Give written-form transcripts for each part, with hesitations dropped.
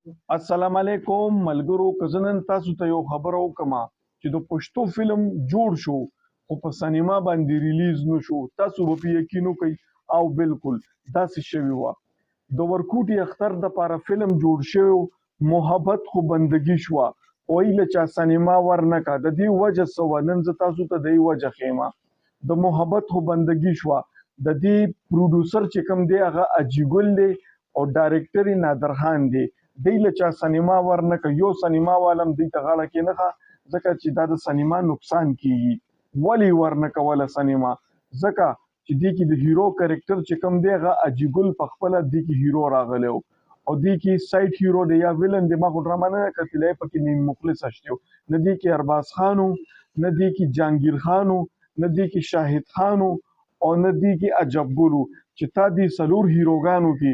السلام علیکم ملګرو، که زه نن تاسو ته یو خبره وکړم چې د پښتو فلم جوړ شو خو په سینما باندې ریلیز نشو، تاسو به په یقین وکئ او بالکل داسې شوي وه. د ورکوټي اختر دپاره فلم جوړ شوی، محبت خو بندګي شوه، خو هیله چا سینما ورنکړه. د دې وجه څه وه؟ نن زه تاسو ته د دې وجه ښیم. د محبت خو بندګي شوه، د دې پروډوسر چې کوم دی هغه اجیګل دی او ډایرکټر یې نادرخان دی. دی له چا سینما ورنکړه، یو سینما والا هم دوی ته غاړه کېنښه ځکه چې دا د سینما نقصان کیږي. ولې ورنکوله سینما؟ ځکه چې دې کې د هیرو کرکټر چې کوم دی هغه اجیګل پخپله دې کې هیرو راغلی و او دې کې سایډ هیرو دی یا ویلن دی، ما خو ډرامه نه ده کتلې، پکې نیم مخلص اشتی و. نه دې کې ارباز خان و، نه دې کې جهانګیر خان و، نه دې کې شاهد خان و او نه دې کې عجب ګل و چې تا دې څلور هیروګانو کې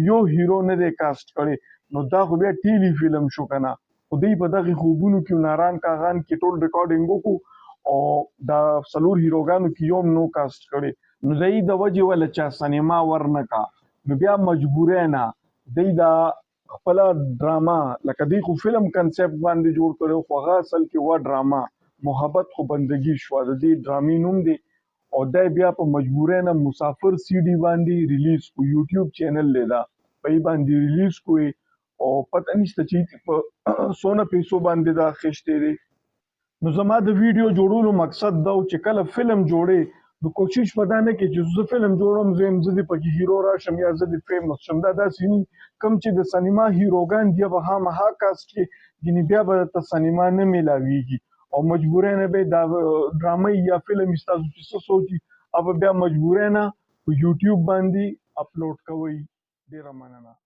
یو هیرو نه دی کاسټ کړی. نو دا خو بیا ټیلی فلم شو که نه. خو دوی په دغې خوبونو کې ناران کاغان کې ټول ریکارډینګ وکړو او دا څلور هیروګانو کې یو هم نو کاسټ کړی. نو د هغې د وجې وله چا سینما ورنکړه، نو بیا مجبوری نه دوی دا خپله ډرامه لکه دوی خو فلم کنسپټ باندې جوړ کړی خو هغه اصل کې وه ډرامه. محبت خو بندګي شوه د دې ډرامې نوم دی او دی بیا په مجبورۍ نه مسافر سی ډي باندې ریلیز کو. یوټیوب چینل دی دا، په یې باندې ریلیز کوی او پته نشته چې په څونه پیسو باندې دا اخیستی دی. نو زما د ویډیو جوړولو مقصد دا و چې کله فلم جوړې نو کوشش به دا نه کوې چې زه فلم جوړم زه یم زه دې پکې هیرو راشم یا زه دې فیمس شم. دا داسې نه کوم چې د سینما هیروګان دي به خامخا کاسټ کې ګینې بیا به درته سینما نه میلاویږي او مجبوری نه به دا ډرامه یا فلم ستاسو چې څه سوچي هغه بیا مجبوری نه په یوټیوب باندې اپلوډ کوئ. ډېره مننه.